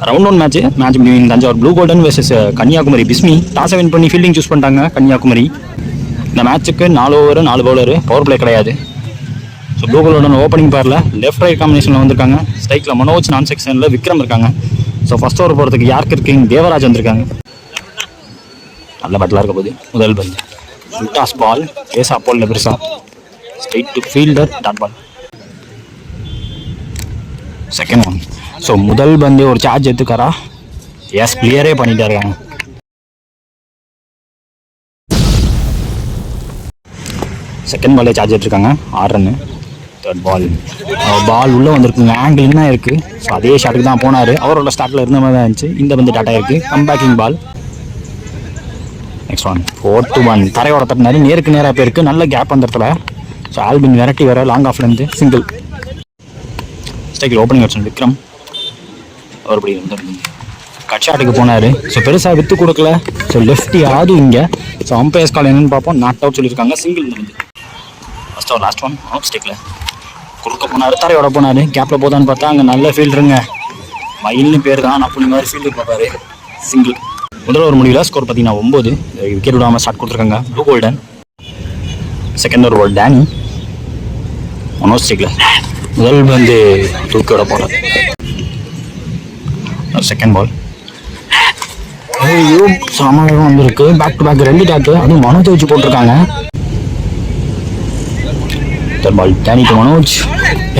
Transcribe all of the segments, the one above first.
Round one match between Thanjavur blue golden versus Kanyakumari Bismi. டாஸை win பண்ணி fielding choose பண்ணிட்டாங்க கன்னியாகுமரி. இந்த மேட்ச்சுக்கு 4 ஓவர் 4 பவுலரு, பவர் பிளே கிடையாது. ஸோ ப்ளூ கோல்டன் ஓப்பனிங் பேரில் லெஃப்ட் ரைட் காம்பினேஷனில் வந்திருக்காங்க. ஸ்ட்ரைக்கில் மனோஜ், நான் செக்ஷனில் விக்ரம் இருக்காங்க. ஸோ ஃபர்ஸ்ட் ஓவர் போகிறதுக்கு யார்கர் கிங், தேவராஜ் வந்திருக்காங்க. நல்ல பேட்டிலாக இருக்க போது. முதல் பந்து டாஸ் பால், பேசா போல் பெருசா straight to fielder, dot ball. Second one. So முதல் பந்து ஒரு சார்ஜ் எடுத்துக்காரா? எஸ், கிளியரே பண்ணிட்டே இருக்காங்க. செகண்ட் பாலே சார்ஜ் எடுத்துருக்காங்க, 6 ரன்னு. தேர்ட் பால் உள்ளே வந்திருக்குங்க, ஆங்கிள் என்ன இருக்குது. ஸோ அதே ஷாட்டுக்கு தான் போனார். அவரோட ஸ்டார்ட்டில் இருந்த மாதிரி தான் இருந்துச்சு. இந்த பந்து டாட்டா இருக்குது, கம்பேக்கிங் பால். Next one 4-1. தரையோட தட்டினாரு, நேருக்கு நேராக போயிருக்கு. நல்ல கேப் அந்த இடத்துல. ஸோ ஆல்பின் வெரைட்டி வர லாங் ஆஃப்லேருந்து சிங்கிள். ஸ்ட்ரைக்கில் ஓப்பனிங் ஆப்ஷன் விக்ரம். அவருபடி கட் ஷாட்டுக்கு போனார். ஸோ பெருசாக விற்று கொடுக்கல. ஸோ லெஃப்டி ஆதும் இங்கே. ஸோ அம்பையர்ஸ் கால் என்னன்னு பார்ப்போம். நாட் அவுட் சொல்லியிருக்காங்க, single. First over last one out. ஸ்ட்ரைக்கில் குறுக்க போனார், தரையோட போனார். கேப்பில் போதான்னு பார்த்தா அங்கே நல்ல ஃபீல்டுருங்க. மயில்னு பேர் தான், அப்படி மாதிரி ஃபீல்டு பார்ப்பாரு, சிங்கிள். முதல் ஓவர் முடிவில் ஸ்கோர் பார்த்தீங்கன்னா 9. விக்கெட் விடாமல் ஸ்டார்ட் கொடுத்துருக்காங்க blue golden. Second over Danny, Manoj ஸ்ட்ரைக்கில் முதல் வந்து தூக்கியோட போனார். செகண்ட் பால் சாமானியம் வந்துருக்கு. பேக் டு பேக் 2 டாட்டு, அதுவும் மனோஜ் வச்சு போட்டிருக்காங்க. Third ball Danny to Manoj.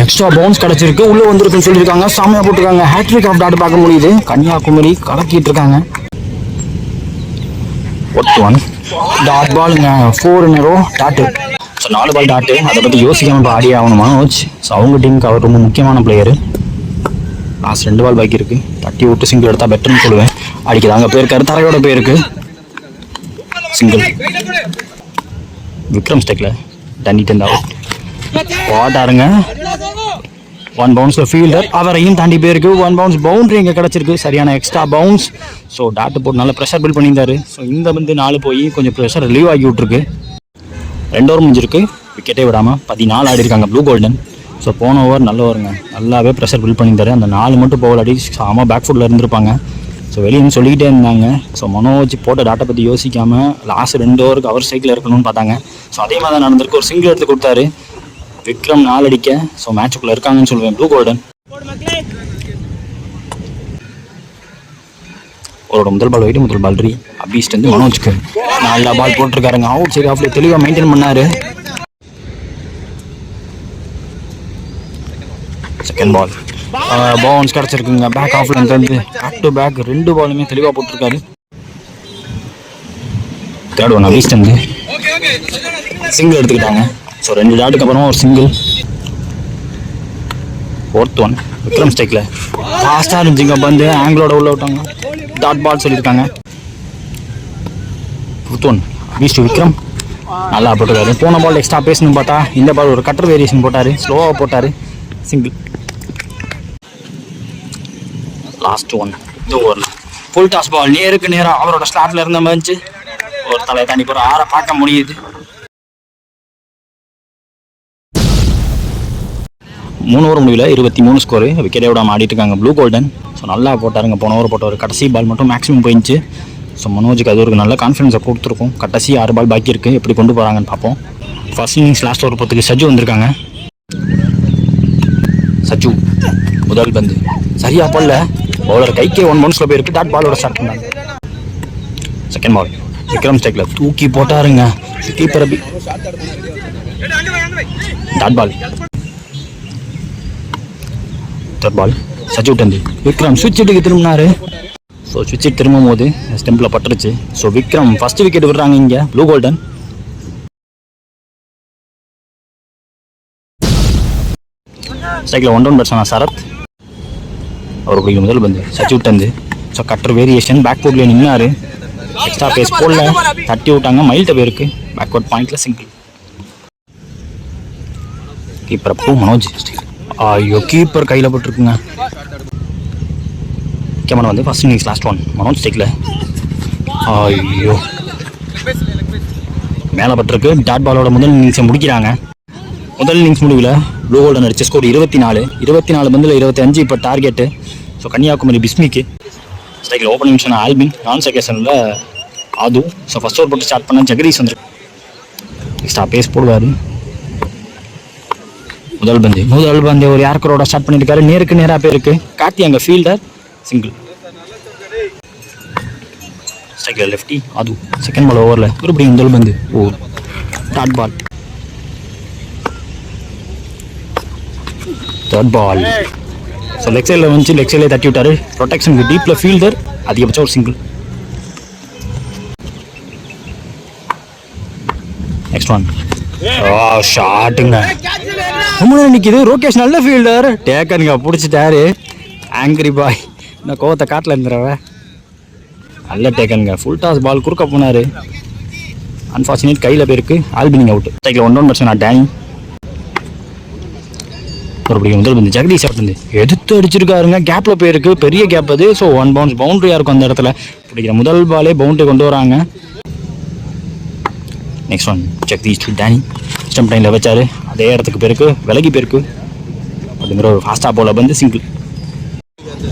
Extra bounce கிடச்சிருக்கு, உள்ளே வந்திருக்குன்னு சொல்லியிருக்காங்க. சாமியாக போட்டிருக்காங்க. ஹேட்ரிக் ஆஃப் டாட் பார்க்க முடியுது. கன்னியாகுமரி கலக்கிட்டு இருக்காங்க. 1 டாட் பாலுங்க, 4 in a row dot. So 4 ball dot. அதை பற்றி யோசிக்காமல் இப்போ ஆடியே ஆகணும் மனோஜ். ஸோ அவங்க டீமுக்கு அவர் ரொம்ப முக்கியமான பிளேயரு. லாஸ்ட் 2 பால் பாக்கி இருக்குது. தட்டி விட்டு சிங்கிள் எடுத்தால் பெட்டர்னு சொல்லுவேன். அடிக்கிறாங்க, போயிருக்காரு, தரையோட போயிருக்கு, சிங்கிள். விக்ரம் ஸ்டெக்கில் தண்ணிட்டு அவுட். பாட்டாருங்க, 1 பவுன்ஸில் ஃபீல்டர், அவரையும் தாண்டி போயிருக்கு. 1 பவுன்ஸ் பவுண்டரி இங்கே கிடச்சிருக்கு, சரியான எக்ஸ்ட்ரா பவுன்ஸ். ஸோ டாட்டு போட்டு நல்லா ப்ரெஷர் பில்ட் பண்ணியிருந்தாரு. ஸோ இந்த வந்து 4 போய் கொஞ்சம் ப்ரெஷர் ரிலீவ் ஆகி விட்ருக்கு. 2 ஓவர் முடிஞ்சிருக்கு, விக்கெட்டே விடாமல் 14 ஆடி இருக்காங்க ப்ளூ கோல்டன். ஸோ போன ஓவர் நல்ல ஓவருங்க, நல்லாவே ப்ரெஷர் பில்ட் பண்ணியிருந்தாரு. அந்த 4 மட்டும் பவுல் அடி சாம பேக் ஃபுட்டில் இருந்திருப்பாங்க. ஸோ வெளியே சொல்லிக்கிட்டே இருந்தாங்க. ஸோ மனோஜ் போட்ட டாட்டை பற்றி யோசிக்காமல் லாஸ்ட் 2 ஓவருக்கு அவர் ஸ்ட்ரைக்கில் இருக்கணும்னு பார்த்தாங்க. ஸோ அதே மாதிரி தான் நடந்திருக்கு. ஒரு சிங்கிள் எடுத்து கொடுத்தாரு விக்ரம், 4 அடிக்க. ஸோ மேட்சுக்குள்ளே இருக்காங்கன்னு சொல்லுவேன் ப்ளூ கோல்டன். அவரோட முதல் பால் வைட்டு, முதல் பால் ரீ அபீஸ்ட் வந்து மனோஜ்க்கு நல்லா பால் போட்டிருக்காருங்க. அவுட் சைடு ஆஃப்ல தெளிவாக மெயின்டைன் பண்ணாரு. செகண்ட் பால் பவுன்ஸ் கிடச்சிருக்குங்க, பேக் ஆஃப்ல இருந்து. பேக் டு பேக் 2 பாலுமே தெளிவாக போட்டிருக்காரு. தேர்ட் ஒன் அபீஸ்ட் வந்து சிங்கிள் எடுத்துக்கிட்டாங்க. ஸோ 2 டாட்டுக்கு அப்புறமா ஒரு சிங்கிள். 4th ஒன் விக்ரம் ஸ்ட்ரைக்கில் ஃபாஸ்ட்டாக இருந்துச்சுங்க, பந்து ஆங்கிளோட உள்ள விட்டாங்க, டாட் பால் சொல்லியிருக்காங்க. 5th ஒன் அபீஸ்ட் விக்ரம் நல்லா போட்டிருக்காரு. போன பால் எக்ஸ்ட்ரா பேசணும்னு பார்த்தா இந்த பால் ஒரு கட்டர் வேரியேஷன் போட்டார், ஸ்லோவாக போட்டார், சிங்கிள். லாஸ்ட் ஒன் இந்த ஓவரில் ஃபுல் டாஸ் பால், நேருக்கு நேராக அவரோட ஸ்லாட்டில் இருந்த மாதிரி ஒரு தலையை தாண்டி போகிற 6 பார்க்க முடியுது. 3 ஓவர் முடிவில் 23 ஸ்கோரு. விக்கெட்டே விடாமல் ஆடிட்டு இருக்காங்க ப்ளூ கோல்டன். ஸோ நல்லா போட்டாருங்க. போன ஓவர் போட்ட ஒரு கடைசி பால் மட்டும் மேக்ஸிமம் போயிடுச்சு. ஸோ மனோஜுக்கு அது ஒரு நல்ல கான்ஃபிடன்ஸை கொடுத்துருக்கும். கடைசி 6 பால் பாக்கி இருக்குது, எப்படி கொண்டு போகிறாங்கன்னு பார்ப்போம். ஃபர்ஸ்ட் இன்னிங்ஸ் லாஸ்ட் ஓவர் போகிறதுக்கு சஜு வந்திருக்காங்க. சஜு முதல் பந்து சரியா போடல, பவுலர் கைக்கே 1 பவுன்ஸில் போயிருக்கு. டாட் பாலோட ஸ்டார்ட் பண்ணாங்க. செகண்ட் பால் விக்ரம் ஸ்ட்ரைக்கில் தூக்கி போட்டாருங்க, keeper Abhi, dot ball. Third ball Saju டந்து விக்ரம் சுவிட்சுக்கு திரும்பினாரு. ஸோ சுவிட்சு திரும்பும் போது ஸ்டெம்பில் பட்டுருச்சு. ஸோ விக்ரம் ஃபர்ஸ்ட் விக்கெட் விடுறாங்க இங்கே ப்ளூ கோல்டன். ஸ்ட்ரைக்கில் 1 ரன் பேட்ஸ்மேன் சரத். அவர் பிடிக்கும் முதல் பந்து சஜு டந்து. ஸோ கட்டர் வேரியேஷன், பேக் ஃபுட்ல நின்னாரு, எக்ஸ்ட்ரா பேஸ் போடல, தட்டி விட்டாங்க, மைல்ட்ட போயிருக்கு. பேக்வர்ட் பாயிண்ட்ல சிங்கிள். கீப்பர் அப்போ மனோஜ். ஐயோ, கீப்பர் கையில் போட்டுருக்குங்க. கேமரா வந்து first innings last one Manoj ஸ்ட்ரைக்கில். ஐயோ, மேலே பட்டிருக்கு. டாட் பாலோட முதல் இன்னிங்ஸை முடிக்கிறாங்க. முதல் இன்னிங்ஸ் முடிவில் ப்ளூ கோல்டன் அடிச்ச ஸ்கோர் 24 பந்தில் 25. இப்போ டார்கெட்டு. ஸோ கன்னியாகுமரி பிஸ்மிக்கு. ஸ்ட்ரைக்கில் ஓப்பனிங் மிஷன் ஆல்பின், நான் செகேஷனில் ஆது. ஸோ ஃபர்ஸ்ட் ஓவர் போட்டு ஸ்டார்ட் பண்ண ஜெகதீஷ் வந்துருக்கு. எக்ஸ்ட்ரா பேஸ் போடுவார். முதல் பந்து ஒரு யாருக்கரோட ஸ்டார்ட் பண்ணியிருக்காரு. நேருக்கு நேராக போயிருக்கு. கார்த்தி அங்கே ஃபீல்டர், சிங்கிள். ஸ்ட்ரைக்கில் லெஃப்டி ஆது. செகண்ட் பால் ஓவரில் மறுபடியும் முதல் பந்து dot ball. Third ball. So leg சைடில் வந்து லெக் சைடில் தட்டி விட்டார். ப்ரொடெக்ஷனுக்கு டீப்பில் ஃபீல்டர், அதிகபட்சம் ஒரு சிங்கிள். நெக்ஸ்ட் ஒன் ஷாட்டுங்க. நிற்கிது ரோகேஷ், நல்ல ஃபீல்டர். டேக்கனுங்க பிடிச்சிட்டாரு. ஆங்கிரி பாய், இந்த கோவத்தை காட்டில் இருந்துறவ. நல்ல டேக்கனுங்க. ஃபுல் டாஸ் பால் குறுக்க போனார். அன்ஃபார்ச்சுனேட் கையில் போயிருக்கு. ஆல்பினிங் அவுட். ஸ்ட்ரைக்கில் 1-1 டேனி. மறுபடியும் முதல் பந்து ஜெகதீஷ் வந்து எடுத்து அடிச்சிருக்காருங்க. கேப்பில் போயிருக்கு, பெரிய கேப் அது. ஸோ 1 பவுன்ஸ் பவுண்ட்ரியாக இருக்கும் அந்த இடத்துல. பிடிக்கிற முதல் பாலே பவுண்ட்ரி கொண்டு வராங்க. Next one Jagadish to Danny. Stump லைனில் வச்சாரு. அதே இடத்துக்கு போயிருக்கு, விலகி போயிருக்கு. அப்படிங்கிற ஒரு ஃபாஸ்டாக போல வந்து சிங்கிள்.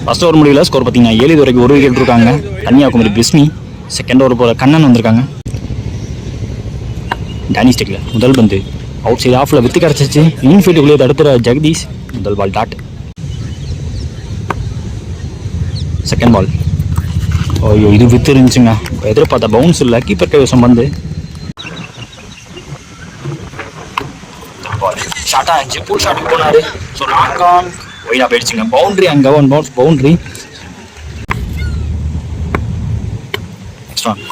ஃபர்ஸ்ட் ஓவர் முடியல. ஸ்கோர் பார்த்தீங்கன்னா 7 வரைக்கும் 1 விக்கெட் இருக்காங்க. கன்னியாகுமரி பிஸ்மி. செகண்ட் ஓவர் போல கண்ணன் வந்திருக்காங்க. டேனி ஸ்டெக்கில் முதல் பந்து அவுட் சைடு ஆஃபில் வித்து கிடச்சிச்சு. இன்ஃபீல்டுக்குள்ளே தடுத்துற ஜெகதீஷ். முதல் பால் டாட். செகண்ட் பால் ஐயோ இது வித்து இருந்துச்சுங்க. எதிர்பார்த்த பவுன்ஸ் இல்லை. கீப்பர் கைவசம் வந்து ஷார்ட்டாக இருந்துச்சு. ஃபுல் ஷாட்டுக்கு போனார். ஸோ லாங் ஆன் ஒயிடாக போயிடுச்சுங்க. பவுண்ட்ரி அங்கே 1 bounce boundary. Next one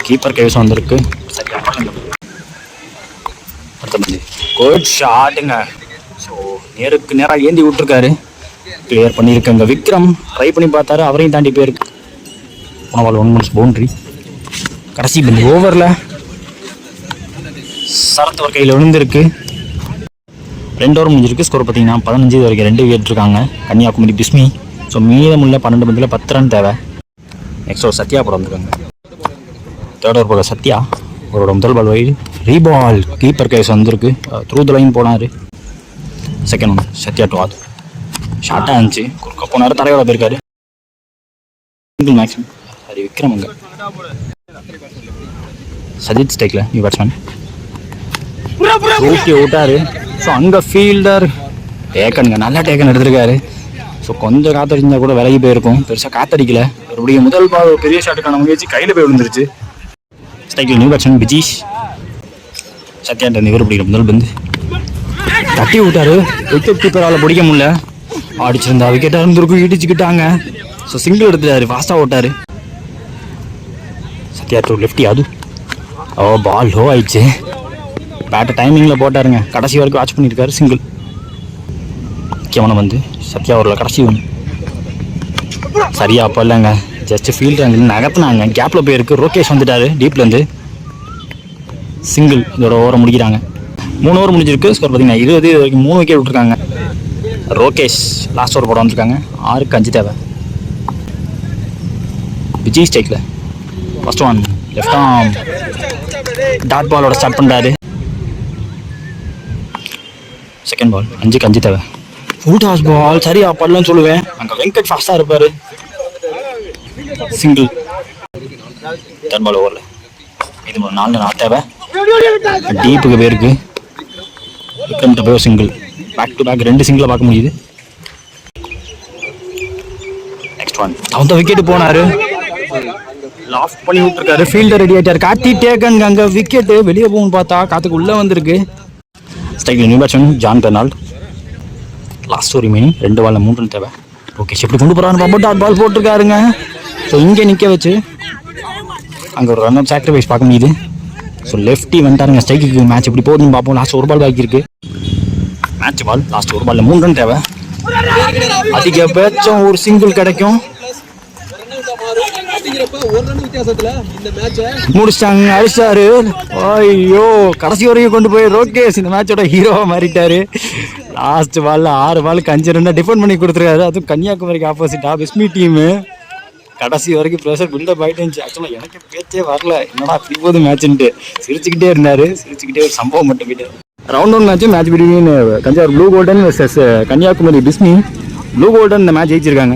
keeper கைவசம் வந்திருக்கு. சரியா குட் ஷாட்டுங்க. ஸோ நேருக்கு நேராக ஏந்தி விட்டுருக்காரு. கிளியர் பண்ணியிருக்காங்க. விக்ரம் ட்ரை பண்ணி பார்த்தாரு, அவரையும் தாண்டி போயிருக்கு. போன பால் 1 பவுன்ஸ் பவுண்ட்ரி. கடைசி பந்து ஓவரில் சரத் ஒரு கையில் விழுந்திருக்கு. 2 ஓவர் முடிஞ்சிருக்கு. ஸ்கோர் பார்த்தீங்கன்னா 15 வரைக்கும் 2 விக்கெட் இருக்காங்க கன்னியாகுமரி பிஸ்மி. ஸோ மீதமுள்ள 12 பந்தில் 10 ரன் தேவை. நெக்ஸ்ட் ஒரு சத்யா போட வந்திருக்காங்க. தேர்ட் ஓவர் போல சத்யா. அவரோட முதல் பால் வைடு ரீபால். கீப்பர் கைஸ் வந்திருக்கு. த்ரூ த லைன் போனார். செகண்ட் ஒன் சத்யா டு ஆது. ஷார்ட்டாக இருந்துச்சு. குறுக்க போனார். தரையோட போயிருக்காரு. Single maximum. சரி விக்ரம் அங்கே. சஜித் ஸ்டேக்கில் நியூ பேட்ஸ்மேன் ஊக்கி விட்டாரு. ஸோ அங்கே ஃபீல்டர் டேக்கனுங்க. நல்லா டேக்கன் எடுத்திருக்காரு. ஸோ கொஞ்சம் காத்தடிச்சா கூட விலகி போயிருக்கும். பெருசாக காத்தடிக்கல. மறுபடியும் முதல் பால் பெரிய ஷாட்டுக்கான முயற்சி கையில் போய் விழுந்துருச்சு. ஸ்ட்ரைக்கில் நியூ பேட்ஸ்மேன் பிஜீஷ். சத்யாண்ட இவர் பிடிக்கிற முதல் பந்து தட்டி விட்டாரு. விக்கெட் கீப்பரால் பிடிக்க முடியல. அடிச்சிருந்தா விக்கெட்டாக இருந்திருக்கும். இடிச்சுக்கிட்டாங்க. ஸோ சிங்கிள் எடுத்துட்டாரு. ஃபாஸ்ட்டாக ஓட்டாரு. சத்யா டூ லெஃப்டி அது. பால் லோ ஆயிடுச்சு. பேட்டை டைமிங்கில் போட்டாருங்க. கடைசி வரைக்கும் வாட்ச் பண்ணியிருக்காரு. சிங்கிள். முக்கியமான வந்து சத்யா அவரில் கடைசி ஒன்று சரியா அப்போ இல்லைங்க. ஜஸ்ட் ஃபீல்டு அங்கே நகர்த்தினாங்க. கேப்பில் போயிருக்கு. ரோகேஷ் வந்துட்டாரு டீப்லேருந்து. சிங்கிள். இதோட ஓவரை முடிக்கிறாங்க. 3 ஓவர் முடிஞ்சிருக்கு. ஸ்கோர் பார்த்தீங்கன்னா 20 வரைக்கும் 3 விக்கெட் விட்டுருக்காங்க. ரோகேஷ் லாஸ்ட் ஓவர் போட வந்திருக்காங்க. 6க்கு 5 தேவை. விஜய் ஸ்டேக்கில் first one left arm dot பாலோட ஸ்டார்ட் பண்ணுறாரு. செகண்ட் பால் 5க்கு 5 தேவை. ஃபுல் டாஸ் பால் சரியா படலன்னு சொல்லுவேன். அங்கே வெங்கட் ஃபாஸ்ட்டாக இருப்பார். சிங்கிள். தேர்ட் பால் ஓவரில் இது 4 தேவை. டீப்புக்கு போயிருக்கு. விக்ரம் போய் சிங்கிள். பேக் டு பேக் 2 சிங்கிளை பார்க்க முடியுது. நெக்ஸ்ட் ஒன் அந்த விக்கெட்டு போனார். லாஃப்ட் பண்ணி விட்டுருக்காரு. ஃபீல்டர் ரெடி ஆகிட்டார். கார்த்தி டேக்கன். அங்கே விக்கெட்டு வெளியே போகணும்னு பார்த்தா காத்துக்கு உள்ளே வந்திருக்கு. ஸ்ட்ரைக்கில் நியூ பேட்ஸ்மேன் ஜான் பெர்னால்ட். லாஸ்ட் ஒரு ரிமைனிங் 2 பால்ல 3 ரன் தேவை. ஓகே எப்படி கொண்டு போகிறான்னு டாட் பால் போட்டிருக்காருங்க. ஸோ இங்கே நிற்க வச்சு அங்கே ஒரு ரன் அப் சாக்ரிஃபைஸ் பார்க்க முடியுது. ஸோ லெஃப்டி வந்துட்டாருங்க. ஸ்ட்ரைக்கு மேட்ச் எப்படி போகுதுன்னு பார்ப்போம். லாஸ்ட் ஒரு பால் பாக்கி இருக்கு. மேட்ச் பால் லாஸ்ட் ஒரு பால்ல 3 ரன் தேவை. அதிகபட்சம் ஒரு சிங்கிள் கிடைக்கும். முடிச்சிட்டாங்க. அடிச்சாரு. ஐயோ கடைசி வரைக்கும் கொண்டு போய் ரோகேஷ் இந்த மேட்சோட ஹீரோவா மாறிட்டாரு. லாஸ்ட் பால்ல 6 பாலுக்கு 5 ரன் டிஃபெண்ட் பண்ணி கொடுத்துருக்காரு. அதுவும் கன்னியாகுமரிக்கு ஆப்போசிட்டா பிஸ்மி டீமு கடைசி வரைக்கும் ப்ரெஷர் பில்டப் ஆகிட்டு இருந்துச்சு. ஆக்சுவலாக எனக்கு பேச்சே வரல. என்னடா அப்படி போகுது மேட்ச்ன்ட்டு சிரிச்சுக்கிட்டே இருந்தார். சிரிச்சுக்கிட்டே ஒரு சம்பவம் மட்டும் போயிட்டு round 1 match between Thanjavur blue golden versus Kanyakumari Bismi. Blue golden இந்த மேட்ச் ஜெயிச்சிருக்காங்க.